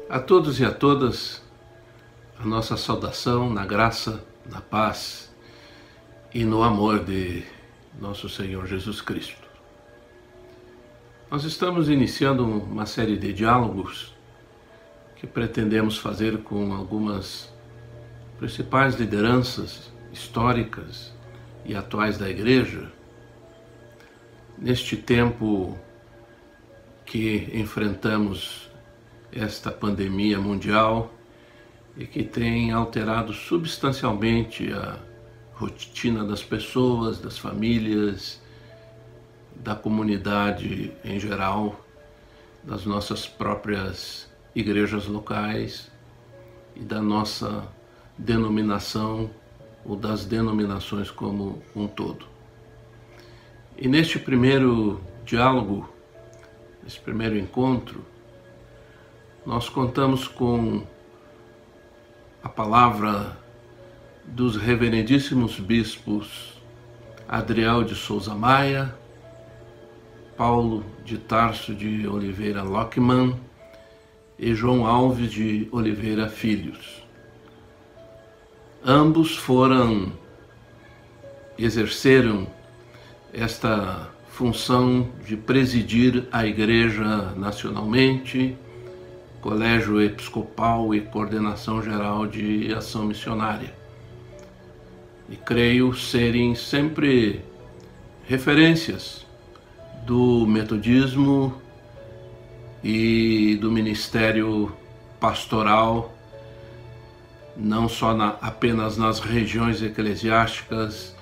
A todos e a todas, a nossa saudação na graça, na paz e no amor de nosso Senhor Jesus Cristo. Nós estamos iniciando uma série de diálogos que pretendemos fazer com algumas principais lideranças históricas e atuais da Igreja, neste tempo que enfrentamos esta pandemia mundial e que tem alterado substancialmente a rotina das pessoas, das famílias, da comunidade em geral, das nossas próprias igrejas locais e da nossa denominação ou das denominações como um todo. E neste primeiro diálogo, nesse primeiro encontro, nós contamos com a palavra dos reverendíssimos bispos Adriel de Souza Maia, Paulo de Tarso de Oliveira Lockman e João Alves de Oliveira Filhos. Ambos exerceram esta função de presidir a Igreja nacionalmente, Colégio Episcopal e Coordenação Geral de Ação Missionária. E creio serem sempre referências do metodismo e do ministério pastoral, não só apenas nas regiões eclesiásticas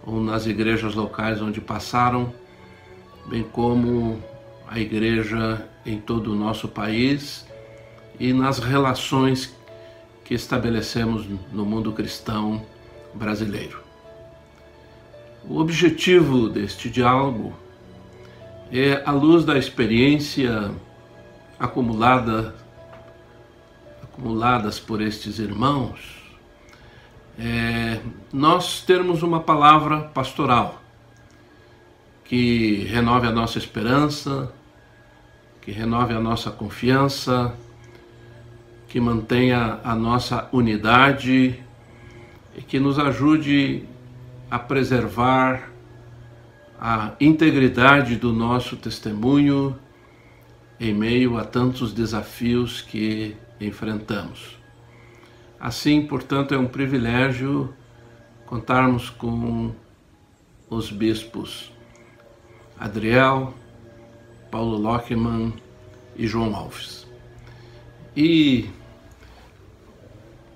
ou nas igrejas locais onde passaram, bem como a igreja em todo o nosso país e nas relações que estabelecemos no mundo cristão brasileiro. O objetivo deste diálogo é, à luz da experiência acumuladas por estes irmãos, nós termos uma palavra pastoral que renove a nossa esperança, que renove a nossa confiança, que mantenha a nossa unidade e que nos ajude a preservar a integridade do nosso testemunho em meio a tantos desafios que enfrentamos. Assim, portanto, é um privilégio contarmos com os bispos Adriel, Paulo Lockman e João Alves. E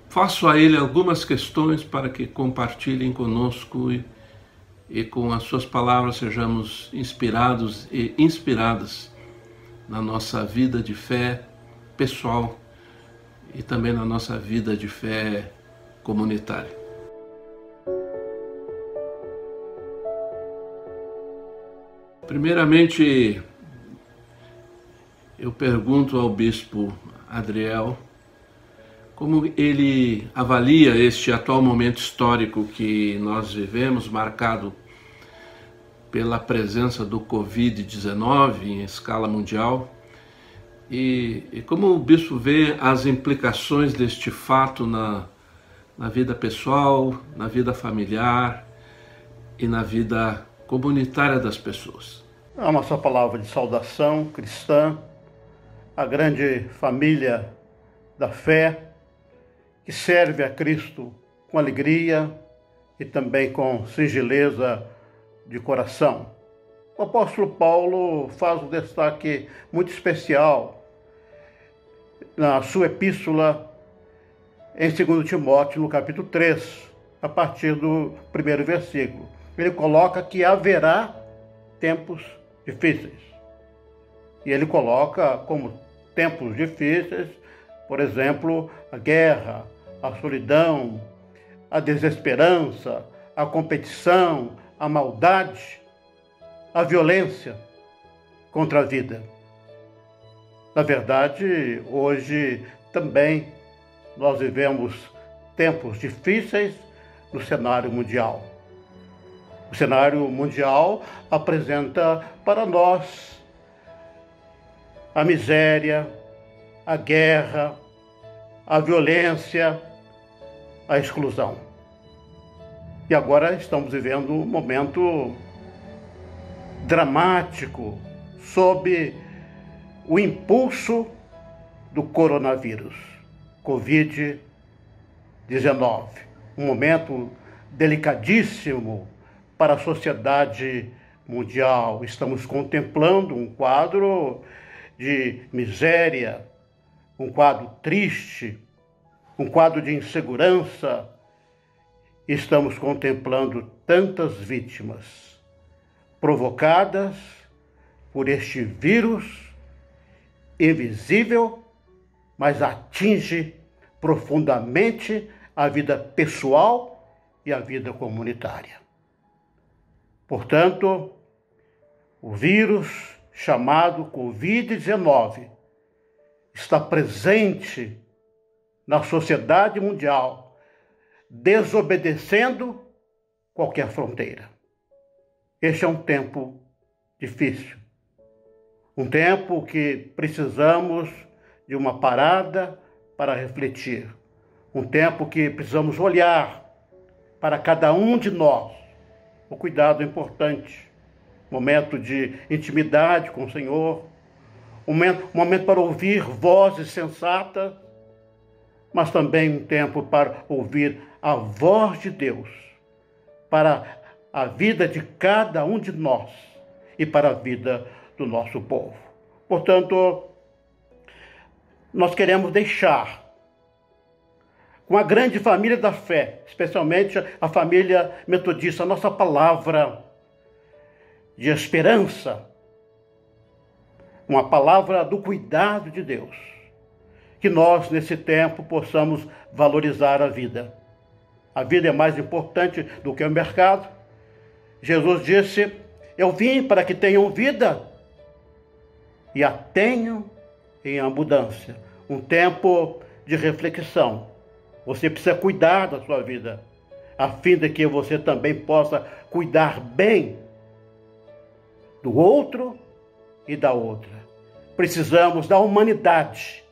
faço a ele algumas questões para que compartilhem conosco e com as suas palavras sejamos inspirados e inspiradas na nossa vida de fé pessoal e também na nossa vida de fé comunitária. Primeiramente, eu pergunto ao bispo Adriel como ele avalia este atual momento histórico que nós vivemos, marcado pela presença do Covid-19 em escala mundial, e como o bispo vê as implicações deste fato na vida pessoal, na vida familiar e na vida comunitária das pessoas. É uma só palavra de saudação cristã, a grande família da fé, que serve a Cristo com alegria e também com singeleza de coração. O apóstolo Paulo faz um destaque muito especial na sua epístola em 2 Timóteo, no capítulo 3, a partir do primeiro versículo. Ele coloca que haverá tempos difíceis. E ele coloca como tempos difíceis, por exemplo, a guerra, a solidão, a desesperança, a competição, a maldade, a violência contra a vida. Na verdade, hoje também nós vivemos tempos difíceis no cenário mundial. O cenário mundial apresenta para nós a miséria, a guerra, a violência, a exclusão. E agora estamos vivendo um momento dramático sob o impulso do coronavírus, Covid-19. Um momento delicadíssimo para a sociedade mundial. Estamos contemplando um quadro de miséria, um quadro triste, um quadro de insegurança. Estamos contemplando tantas vítimas provocadas por este vírus invisível, mas atinge profundamente a vida pessoal e a vida comunitária. Portanto, o vírus chamado Covid-19 está presente na sociedade mundial, desobedecendo qualquer fronteira. Este é um tempo difícil, um tempo que precisamos de uma parada para refletir, um tempo que precisamos olhar para cada um de nós. O cuidado é importante, momento de intimidade com o Senhor, um momento para ouvir vozes sensatas, mas também um tempo para ouvir a voz de Deus, para a vida de cada um de nós e para a vida do nosso povo. Portanto, nós queremos deixar com a grande família da fé, especialmente a família metodista, a nossa palavra de esperança, uma palavra do cuidado de Deus, que nós, nesse tempo, possamos valorizar a vida. A vida é mais importante do que o mercado. Jesus disse: eu vim para que tenham vida e a tenham em abundância. Um tempo de reflexão. Você precisa cuidar da sua vida, a fim de que você também possa cuidar bem do outro e da outra. Precisamos da humanidade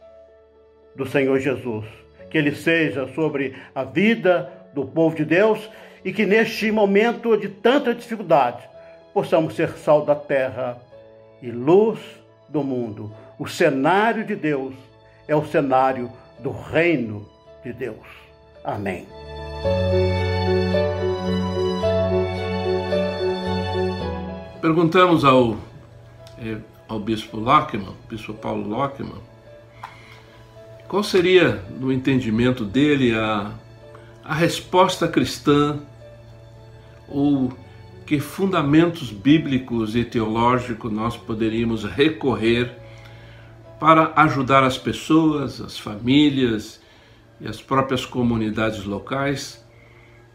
do Senhor Jesus, que Ele seja sobre a vida do povo de Deus e que neste momento de tanta dificuldade possamos ser sal da terra e luz do mundo. O cenário de Deus é o cenário do reino de Deus. Amém. Perguntamos ao bispo Lockman, bispo Paulo Lockman, qual seria, no entendimento dele, a resposta cristã, ou que fundamentos bíblicos e teológicos nós poderíamos recorrer para ajudar as pessoas, as famílias e as próprias comunidades locais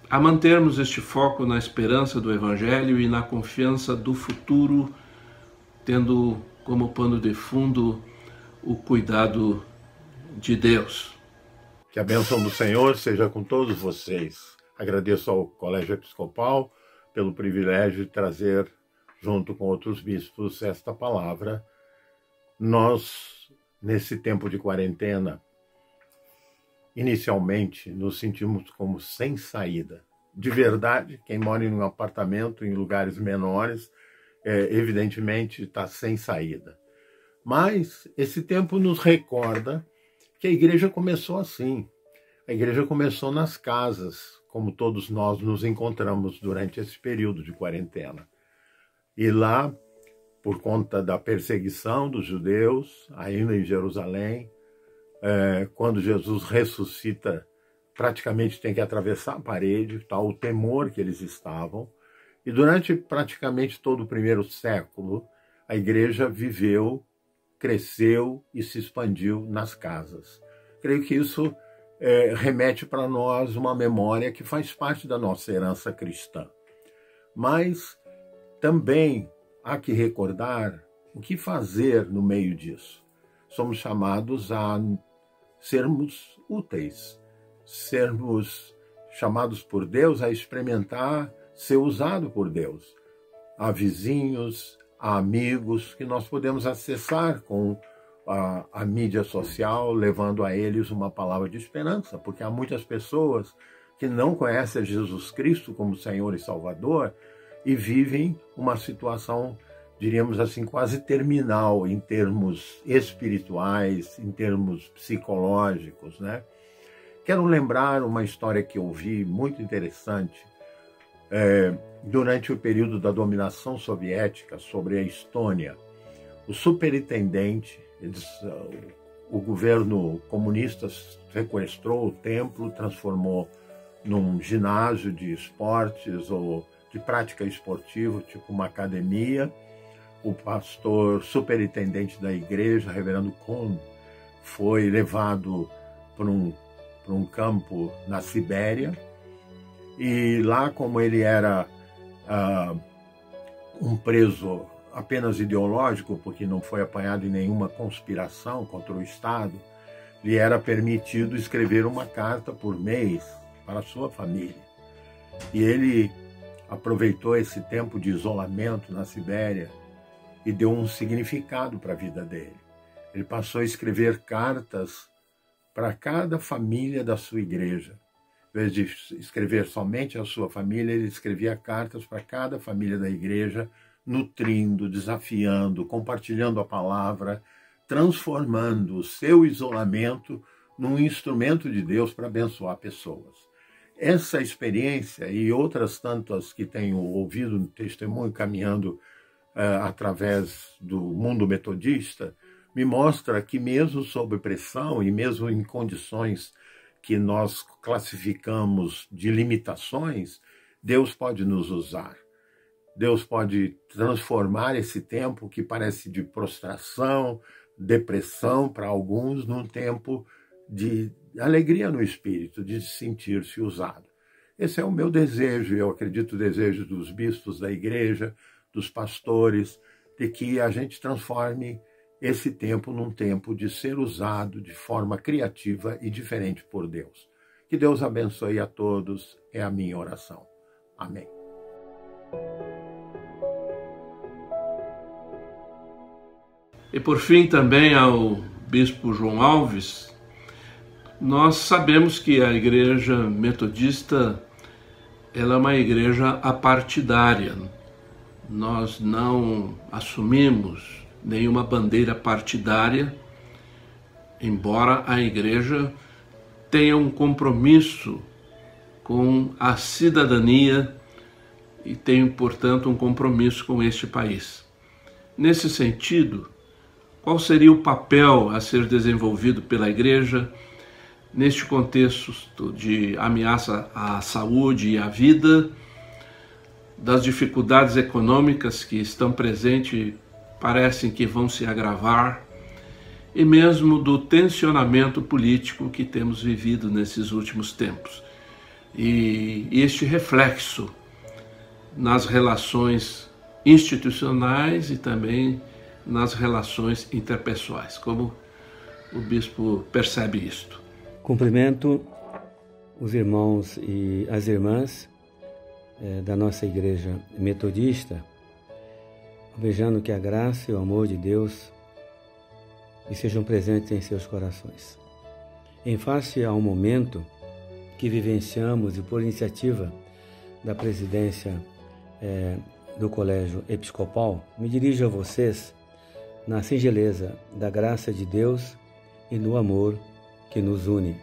a mantermos este foco na esperança do Evangelho e na confiança do futuro, tendo como pano de fundo o cuidado de Deus. Que a bênção do Senhor seja com todos vocês. Agradeço ao Colégio Episcopal pelo privilégio de trazer, junto com outros bispos, esta palavra. Nós, nesse tempo de quarentena, inicialmente nos sentimos como sem saída. De verdade, quem mora em um apartamento, em lugares menores, evidentemente está sem saída. Mas esse tempo nos recorda que a igreja começou assim. A igreja começou nas casas, como todos nós nos encontramos durante esse período de quarentena. E lá, por conta da perseguição dos judeus, ainda em Jerusalém, quando Jesus ressuscita, praticamente tem que atravessar a parede, tal o temor que eles estavam. E durante praticamente todo o primeiro século, a igreja viveu, cresceu e se expandiu nas casas. Creio que isso remete para nós uma memória que faz parte da nossa herança cristã. Mas também há que recordar o que fazer no meio disso. Somos chamados a sermos úteis, sermos chamados por Deus a experimentar ser usado por Deus. Há vizinhos, há amigos que nós podemos acessar com a mídia social, levando a eles uma palavra de esperança, porque há muitas pessoas que não conhecem Jesus Cristo como Senhor e Salvador e vivem uma situação, diríamos assim, quase terminal em termos espirituais, em termos psicológicos, né? Quero lembrar uma história que eu vi muito interessante durante o período da dominação soviética sobre a Estônia. O superintendente, o governo comunista sequestrou o templo, transformou num ginásio de esportes ou de prática esportiva, tipo uma academia. O pastor superintendente da igreja, reverendo Kuhn, foi levado para um campo na Sibéria, e lá, como ele era um preso apenas ideológico, porque não foi apanhado em nenhuma conspiração contra o Estado, lhe era permitido escrever uma carta por mês para a sua família. E ele aproveitou esse tempo de isolamento na Sibéria e deu um significado para a vida dele. Ele passou a escrever cartas para cada família da sua igreja. Em vez de escrever somente a sua família, ele escrevia cartas para cada família da igreja, nutrindo, desafiando, compartilhando a palavra, transformando o seu isolamento num instrumento de Deus para abençoar pessoas. Essa experiência e outras tantas que tenho ouvido no testemunho caminhando através do mundo metodista, me mostra que mesmo sob pressão e mesmo em condições que nós classificamos de limitações, Deus pode nos usar. Deus pode transformar esse tempo que parece de prostração, depressão para alguns, num tempo de alegria no espírito, de sentir-se usado. Esse é o meu desejo, eu acredito o desejo dos bispos da igreja, dos pastores, de que a gente transforme esse tempo num tempo de ser usado de forma criativa e diferente por Deus. Que Deus abençoe a todos, é a minha oração. Amém. E por fim também ao bispo João Alves, nós sabemos que a igreja metodista ela é uma igreja apartidária. Nós não assumimos nenhuma bandeira partidária, embora a igreja tenha um compromisso com a cidadania e tenha, portanto, um compromisso com este país. Nesse sentido, qual seria o papel a ser desenvolvido pela igreja neste contexto de ameaça à saúde e à vida, das dificuldades econômicas que estão presentes, parecem que vão se agravar, e mesmo do tensionamento político que temos vivido nesses últimos tempos. E este reflexo nas relações institucionais e também nas relações interpessoais. Como o bispo percebe isto? Cumprimento os irmãos e as irmãs da nossa igreja metodista, almejando que a graça e o amor de Deus estejam presentes em seus corações. Em face ao momento que vivenciamos e por iniciativa da presidência do Colégio Episcopal, me dirijo a vocês na singeleza da graça de Deus e no amor que nos une.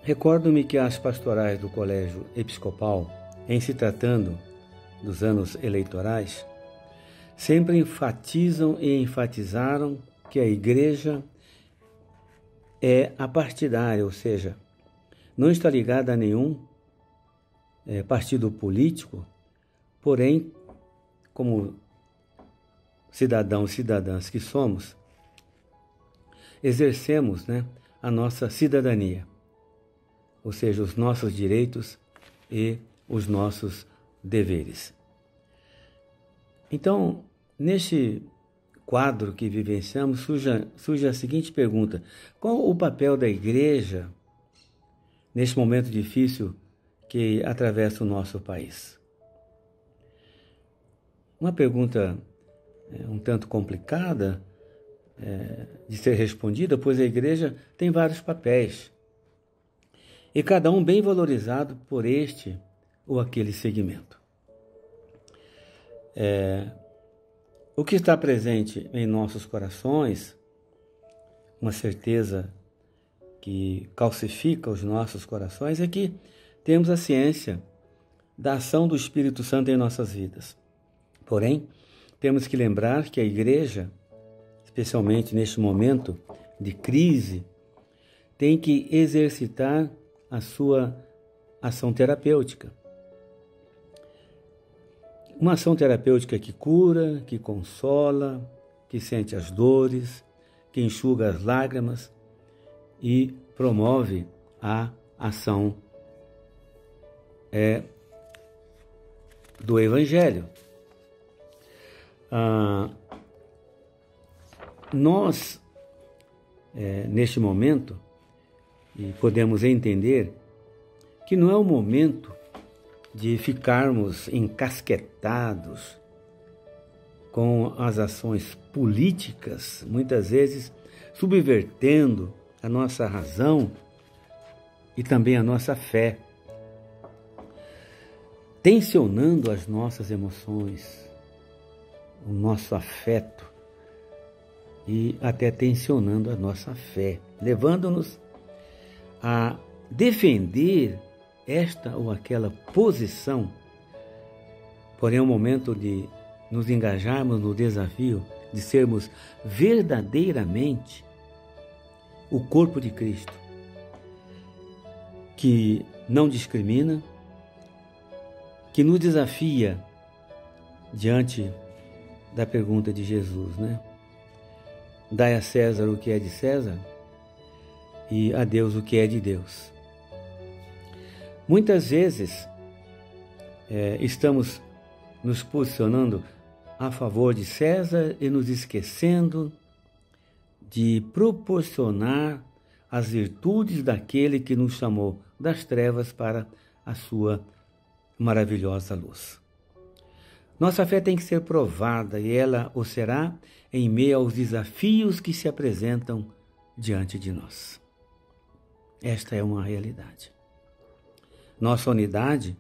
Recordo-me que as pastorais do Colégio Episcopal, em se tratando dos anos eleitorais, sempre enfatizam e enfatizaram que a igreja é apartidária, ou seja, não está ligada a nenhum partido político, porém, como cidadãos e cidadãs que somos, exercemos a nossa cidadania, ou seja, os nossos direitos e os nossos deveres. Então, neste quadro que vivenciamos, surge a seguinte pergunta: qual o papel da igreja neste momento difícil que atravessa o nosso país? Uma pergunta um tanto complicada de ser respondida, pois a igreja tem vários papéis, e cada um bem valorizado por este ou aquele segmento. O que está presente em nossos corações, uma certeza que calcifica os nossos corações, é que temos a ciência da ação do Espírito Santo em nossas vidas. Porém, temos que lembrar que a igreja, especialmente neste momento de crise, tem que exercitar a sua ação terapêutica. Uma ação terapêutica que cura, que consola, que sente as dores, que enxuga as lágrimas e promove a ação do Evangelho. Nós, neste momento, podemos entender que não é o momento de ficarmos encasquetados com as ações políticas, muitas vezes subvertendo a nossa razão e também a nossa fé, tensionando as nossas emoções, o nosso afeto e até tensionando a nossa fé, levando-nos a defender esta ou aquela posição. Porém, é o momento de nos engajarmos no desafio de sermos verdadeiramente o corpo de Cristo, que não discrimina, que nos desafia diante da pergunta de Jesus, né? Dai a César o que é de César e a Deus o que é de Deus. Muitas vezes estamos nos posicionando a favor de César e nos esquecendo de proporcionar as virtudes daquele que nos chamou das trevas para a sua maravilhosa luz. Nossa fé tem que ser provada e ela o será em meio aos desafios que se apresentam diante de nós. Esta é uma realidade. Nossa unidade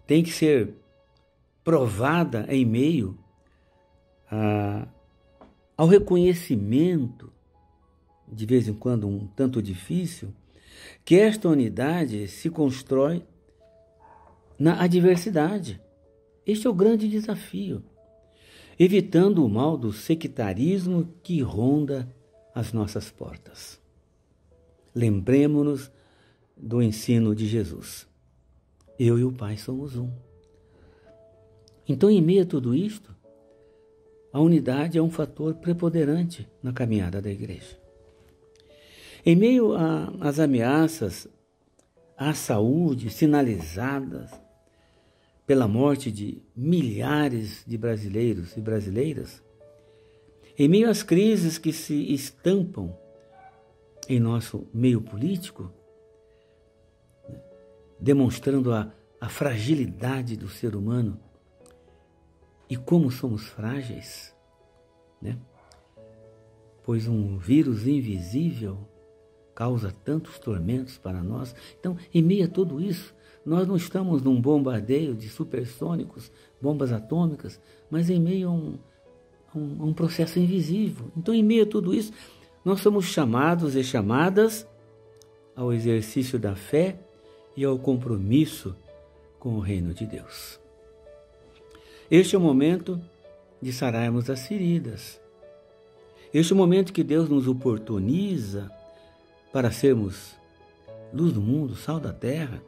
tem que ser provada em meio ao reconhecimento, de vez em quando um tanto difícil, que esta unidade se constrói na adversidade. Este é o grande desafio, evitando o mal do sectarismo que ronda as nossas portas. Lembremos-nos do ensino de Jesus. Eu e o Pai somos um. Então, em meio a tudo isto, a unidade é um fator preponderante na caminhada da igreja. Em meio às ameaças à saúde sinalizadas pela morte de milhares de brasileiros e brasileiras, em meio às crises que se estampam em nosso meio político, demonstrando a fragilidade do ser humano e como somos frágeis, né? Pois um vírus invisível causa tantos tormentos para nós. Então, em meio a tudo isso, nós não estamos num bombardeio de supersônicos, bombas atômicas, mas em meio a um processo invisível. Então, em meio a tudo isso, nós somos chamados e chamadas ao exercício da fé e ao compromisso com o reino de Deus. Este é o momento de sararmos as feridas. Este é o momento que Deus nos oportuniza para sermos luz do mundo, sal da terra.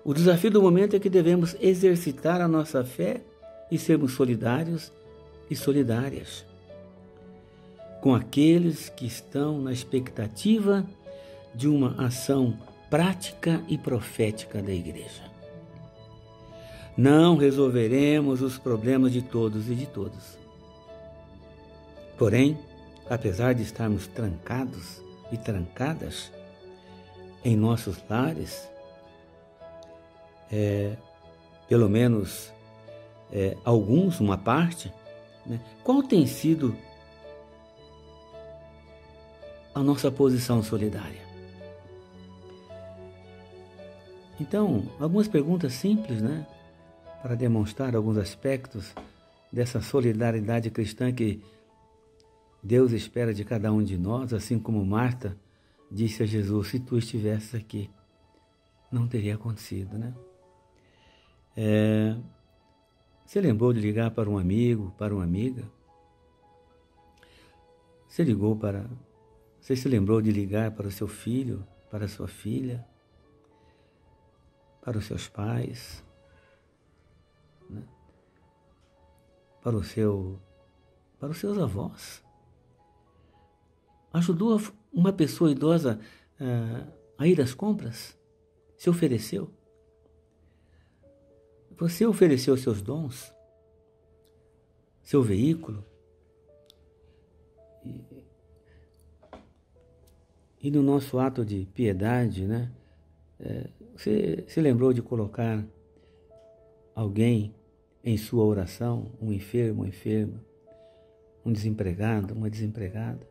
O desafio do momento é que devemos exercitar a nossa fé e sermos solidários e solidárias com aqueles que estão na expectativa de uma ação prática e profética da igreja. Não resolveremos os problemas de todos e de todas. Porém, apesar de estarmos trancados e trancadas em nossos lares, pelo menos alguns, uma parte, né? Qual tem sido a nossa posição solidária? Então, algumas perguntas simples, né? Para demonstrar alguns aspectos dessa solidariedade cristã que Deus espera de cada um de nós, assim como Marta disse a Jesus: se tu estivesses aqui, não teria acontecido, né? Você lembrou de ligar para um amigo, para uma amiga? Você se lembrou de ligar para o seu filho, para a sua filha, para os seus pais, né? Para os seus avós? Ajudou uma pessoa idosa a ir às compras? Se ofereceu? Você ofereceu seus dons? Seu veículo? E no nosso ato de piedade, né? Você se lembrou de colocar alguém em sua oração? Um enfermo, uma enferma? Um desempregado, uma desempregada?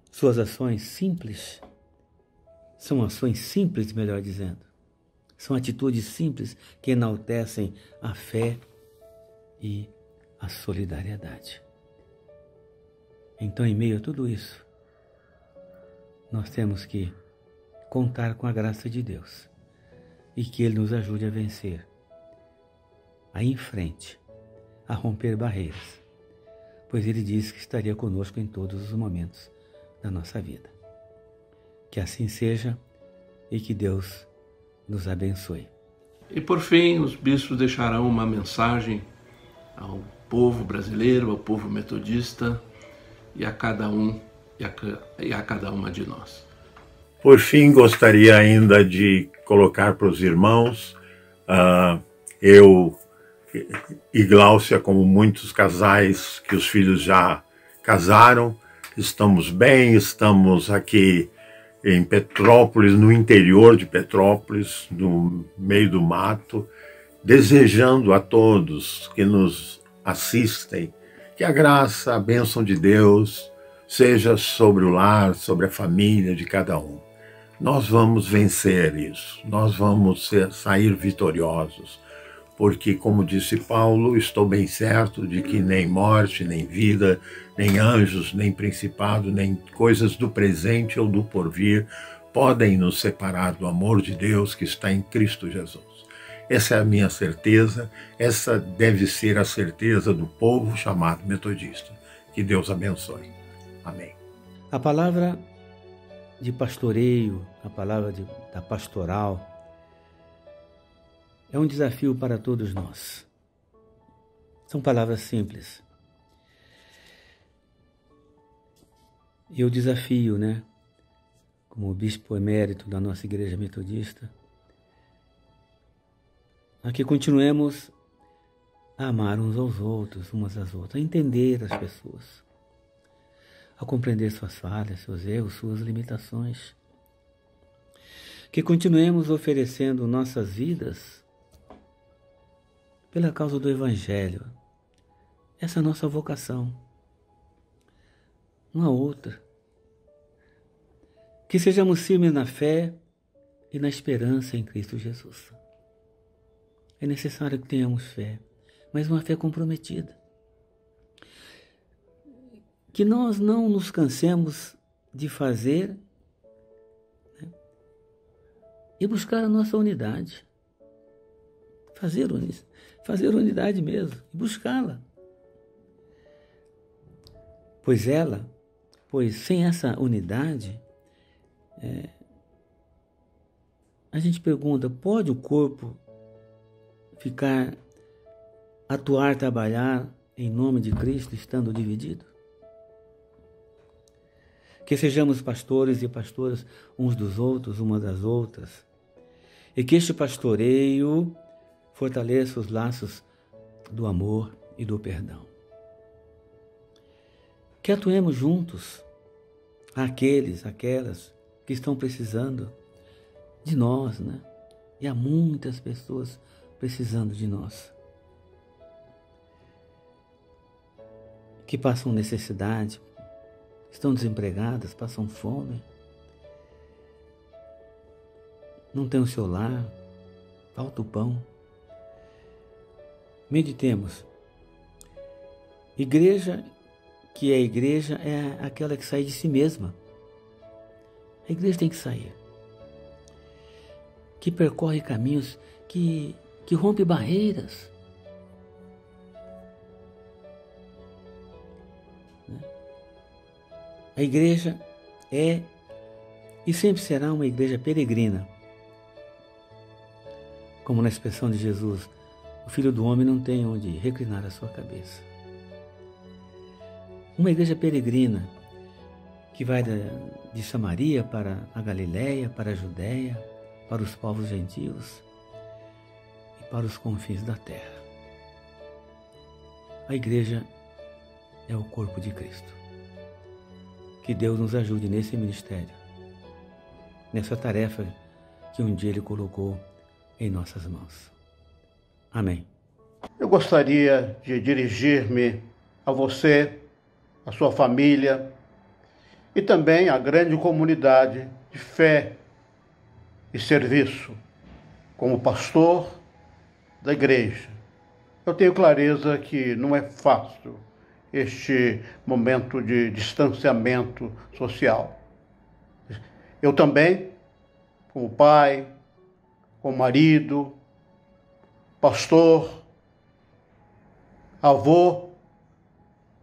Suas ações simples são ações simples, melhor dizendo. São atitudes simples que enaltecem a fé e a solidariedade. Então, em meio a tudo isso, nós temos que contar com a graça de Deus e que Ele nos ajude a vencer, a ir em frente, a romper barreiras, pois Ele disse que estaria conosco em todos os momentos da nossa vida. Que assim seja e que Deus nos abençoe. E por fim, os bispos deixarão uma mensagem ao povo brasileiro, ao povo metodista e a cada um e a cada uma de nós. Por fim, gostaria ainda de colocar para os irmãos, eu e Gláucia, como muitos casais que os filhos já casaram, estamos bem, estamos aqui em Petrópolis, no interior de Petrópolis, no meio do mato, desejando a todos que nos assistem que a graça, a bênção de Deus seja sobre o lar, sobre a família de cada um. Nós vamos vencer isso, nós vamos sair vitoriosos, porque, como disse Paulo, estou bem certo de que nem morte, nem vida, nem anjos, nem principado, nem coisas do presente ou do porvir podem nos separar do amor de Deus que está em Cristo Jesus. Essa é a minha certeza, essa deve ser a certeza do povo chamado metodista. Que Deus abençoe. Amém. A palavra de pastoreio, a palavra da pastoral, é um desafio para todos nós. São palavras simples. E eu desafio, né, como bispo emérito da nossa igreja metodista, a que continuemos a amar uns aos outros, umas às outras, a entender as pessoas, a compreender suas falhas, seus erros, suas limitações. Que continuemos oferecendo nossas vidas pela causa do Evangelho. Essa é a nossa vocação. Não há outra. Que sejamos firmes na fé e na esperança em Cristo Jesus. É necessário que tenhamos fé, mas uma fé comprometida. Que nós não nos cansemos de fazer, né, e buscar a nossa unidade. Fazer unidade mesmo, e buscá-la. Pois sem essa unidade, a gente pergunta, pode o corpo atuar, trabalhar em nome de Cristo estando dividido? Que sejamos pastores e pastoras uns dos outros, umas das outras, e que este pastoreio fortaleça os laços do amor e do perdão. Que atuemos juntos aquelas que estão precisando de nós, né? E há muitas pessoas precisando de nós, que passam necessidade, estão desempregadas, passam fome, não têm o seu lar, falta o pão. Meditemos. Igreja, que é igreja, é aquela que sai de si mesma. A igreja tem que sair, que percorre caminhos, que rompe barreiras. A igreja é e sempre será uma igreja peregrina. Como na expressão de Jesus, o Filho do Homem não tem onde reclinar a sua cabeça. Uma igreja peregrina que vai de Samaria para a Galileia, para a Judéia, para os povos gentios e para os confins da terra. A igreja é o corpo de Cristo. Que Deus nos ajude nesse ministério, nessa tarefa que um dia Ele colocou em nossas mãos. Amém. Eu gostaria de dirigir-me a você, a sua família e também à grande comunidade de fé e serviço, como pastor da igreja. Eu tenho clareza que não é fácil este momento de distanciamento social. Eu também, como pai, como marido, pastor, avô,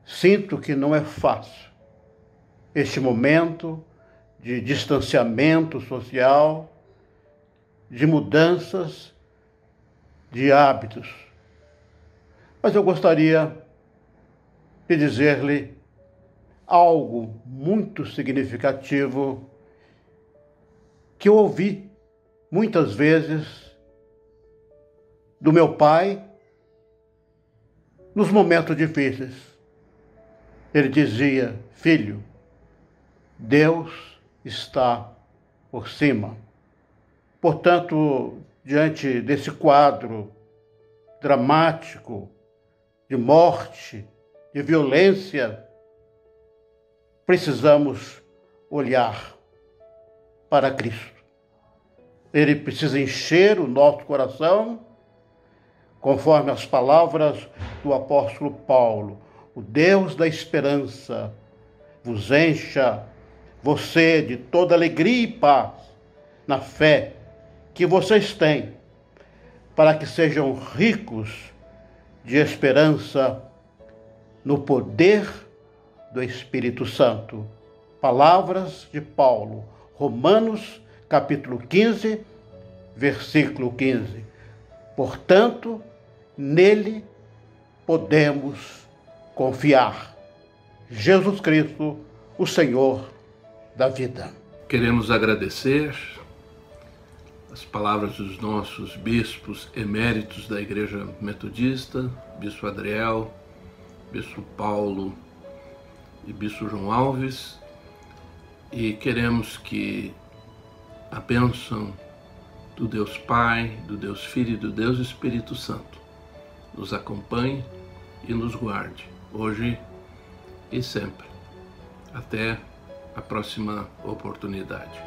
sinto que não é fácil este momento de distanciamento social, de mudanças de hábitos. Mas eu gostaria de dizer-lhe algo muito significativo que eu ouvi muitas vezes do meu pai nos momentos difíceis. Ele dizia: filho, Deus está por cima. Portanto, diante desse quadro dramático de morte, de violência, precisamos olhar para Cristo. Ele precisa encher o nosso coração, conforme as palavras do apóstolo Paulo: o Deus da esperança vos encha você de toda alegria e paz na fé que vocês têm, para que sejam ricos de esperança no poder do Espírito Santo. Palavras de Paulo, Romanos, capítulo 15, versículo 15. Portanto, nele podemos confiar. Jesus Cristo, o Senhor da vida. Queremos agradecer as palavras dos nossos bispos eméritos da Igreja Metodista, Bispo Adriel, Bispo Paulo e Bispo João Alves, e queremos que a bênção do Deus Pai, do Deus Filho e do Deus Espírito Santo nos acompanhe e nos guarde, hoje e sempre. Até a próxima oportunidade.